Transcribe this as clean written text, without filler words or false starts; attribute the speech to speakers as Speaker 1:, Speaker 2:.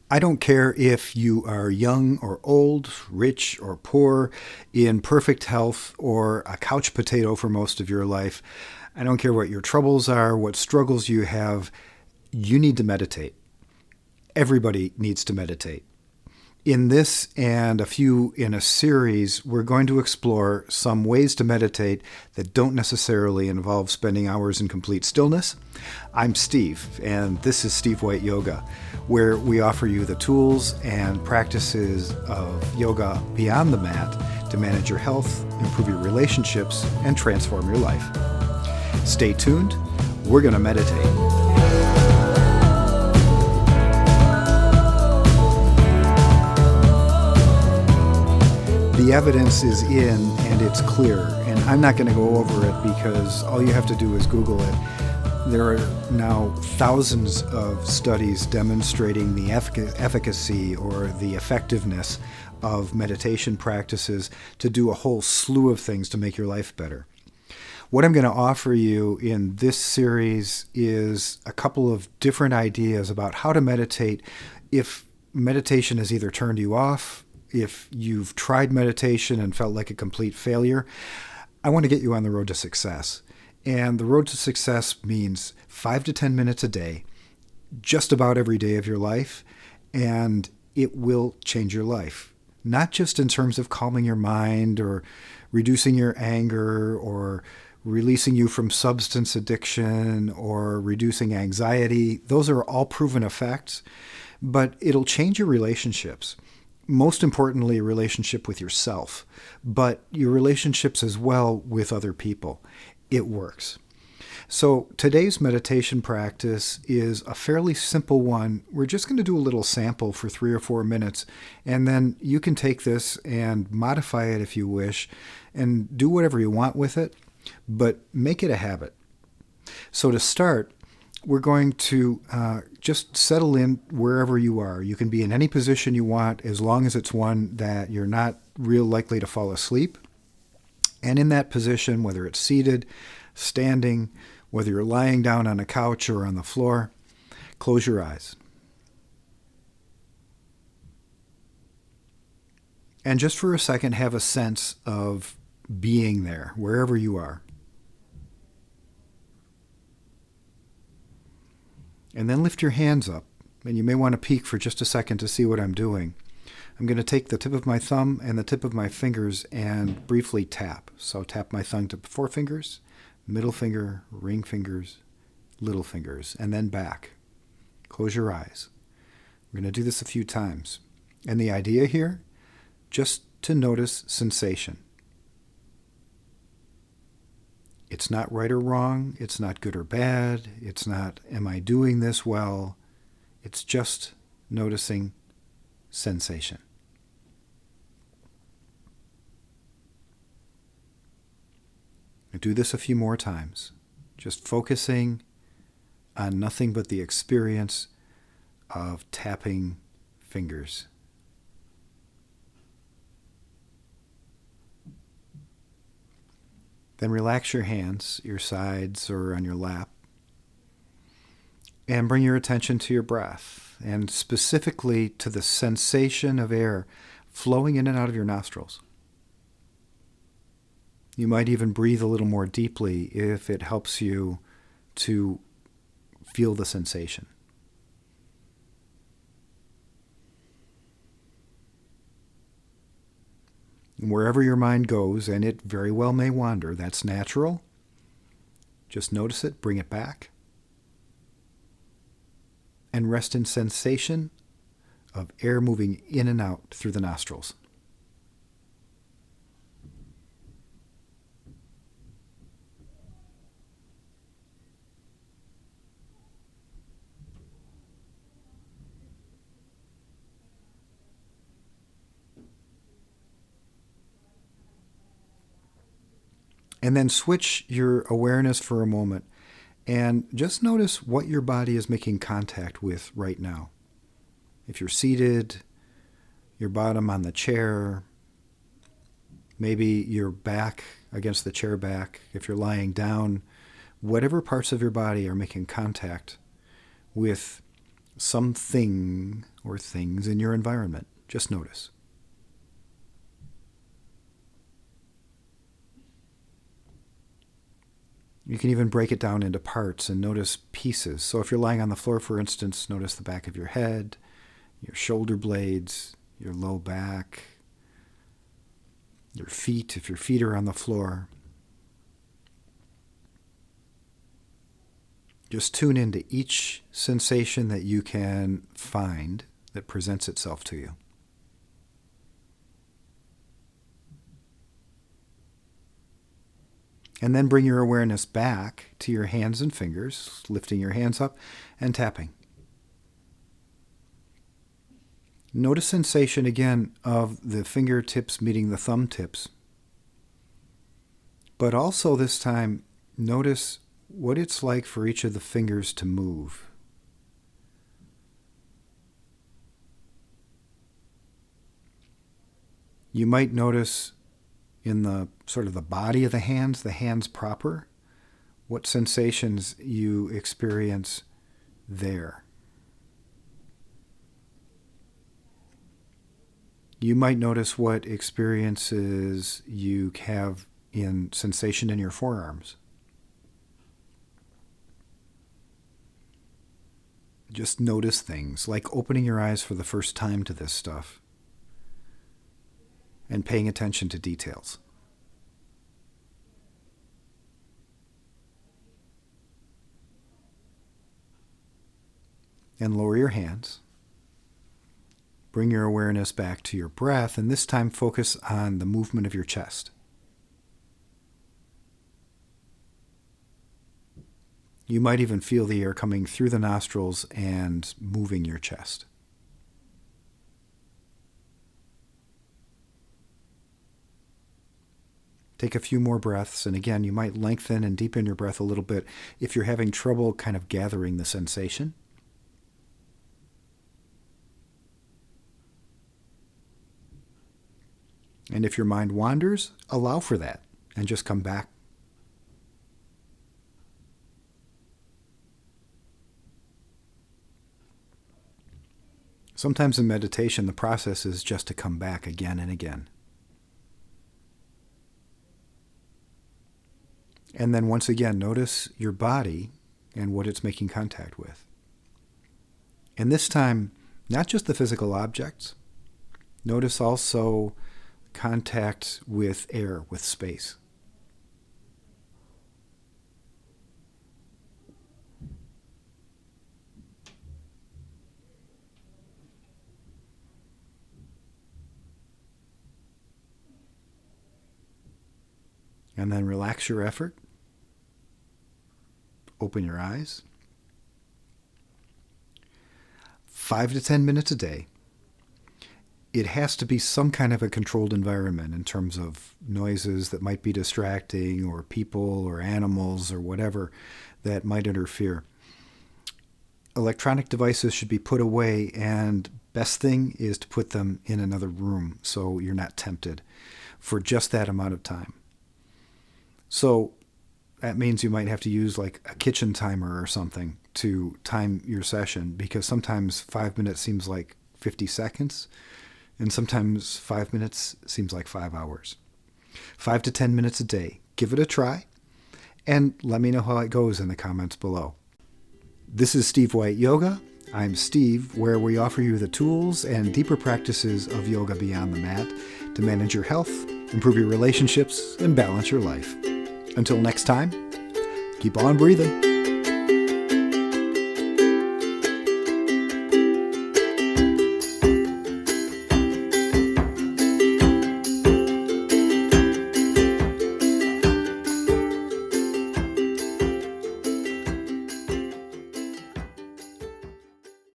Speaker 1: I don't care if you are young or old, rich or poor, in perfect health or a couch potato for most of your life. I don't care what your troubles are, what struggles you have. You need to meditate. Everybody needs to meditate. In this and a few in a series, we're going to explore some ways to meditate that don't necessarily involve spending hours in complete stillness. I'm Steve, and this is Steve White Yoga, where we offer you the tools and practices of yoga beyond the mat to manage your health, improve your relationships, and transform your life. Stay tuned. We're going to meditate. The evidence is in and it's clear, and I'm not going to go over it because all you have to do is Google it. There are now thousands of studies demonstrating the efficacy or the effectiveness of meditation practices to do a whole slew of things to make your life better. What I'm going to offer you in this series is a couple of different ideas about how to meditate if meditation has either turned you off, if you've tried meditation and felt like a complete failure. I want to get you on the road to success. And the road to success means 5 to 10 minutes a day, just about every day of your life, and it will change your life. Not just in terms of calming your mind or reducing your anger or releasing you from substance addiction or reducing anxiety. Those are all proven effects, but it'll change your relationships. Most importantly, a relationship with yourself, but your relationships as well with other people. It works. So today's meditation practice is a fairly simple one. We're just going to do a little sample for 3 or 4 minutes, and then you can take this and modify it if you wish, and do whatever you want with it, but make it a habit. So to start, we're going to just settle in wherever you are. You can be in any position you want as long as it's one that you're not real likely to fall asleep. And in that position, whether it's seated, standing, whether you're lying down on a couch or on the floor, close your eyes. And just for a second, have a sense of being there, wherever you are. And then lift your hands up, and you may want to peek for just a second to see what I'm doing. I'm going to take the tip of my thumb and the tip of my fingers and briefly tap. So tap my thumb to 4 fingers, middle finger, ring fingers, little fingers, and then back. Close your eyes. We're going to do this a few times. And the idea here, just to notice sensation. It's not right or wrong. It's not good or bad. It's not, am I doing this well? It's just noticing sensation. I do this a few more times, just focusing on nothing but the experience of tapping fingers. Then relax your hands, your sides or on your lap, and bring your attention to your breath, and specifically to the sensation of air flowing in and out of your nostrils. You might even breathe a little more deeply if it helps you to feel the sensation. Wherever your mind goes, and it very well may wander, that's natural. Just notice it, bring it back, and rest in sensation of air moving in and out through the nostrils. And then switch your awareness for a moment and just notice what your body is making contact with right now. If you're seated, your bottom on the chair, maybe your back against the chair back. If you're lying down, whatever parts of your body are making contact with something or things in your environment. Just notice. You can even break it down into parts and notice pieces. So if you're lying on the floor, for instance, notice the back of your head, your shoulder blades, your low back, your feet, if your feet are on the floor. Just tune into each sensation that you can find that presents itself to you. And then bring your awareness back to your hands and fingers, lifting your hands up and tapping. Notice sensation again of the fingertips meeting the thumb tips. But also this time, notice what it's like for each of the fingers to move. You might notice in the sort of the body of the hands proper, what sensations you experience there. You might notice what experiences you have in sensation in your forearms. Just notice things, like opening your eyes for the first time to this stuff and paying attention to details. And lower your hands. Bring your awareness back to your breath, and this time focus on the movement of your chest. You might even feel the air coming through the nostrils and moving your chest. Take a few more breaths, and again, you might lengthen and deepen your breath a little bit if you're having trouble kind of gathering the sensation. And if your mind wanders, allow for that and just come back. Sometimes in meditation, the process is just to come back again and again. And then once again, notice your body and what it's making contact with. And this time, not just the physical objects. Notice also contact with air, with space. And then relax your effort. Open your eyes. 5 to 10 minutes a day. It has to be some kind of a controlled environment in terms of noises that might be distracting, or people or animals or whatever that might interfere. Electronic devices should be put away, and best thing is to put them in another room so you're not tempted for just that amount of time. So that means you might have to use like a kitchen timer or something to time your session, because sometimes 5 minutes seems like 50 seconds, and sometimes 5 minutes seems like 5 hours. 5 to 10 minutes a day. Give it a try, and let me know how it goes in the comments below. This is Steve White Yoga. I'm Steve, where we offer you the tools and deeper practices of yoga beyond the mat to manage your health, improve your relationships, and balance your life. Until next time, keep on breathing.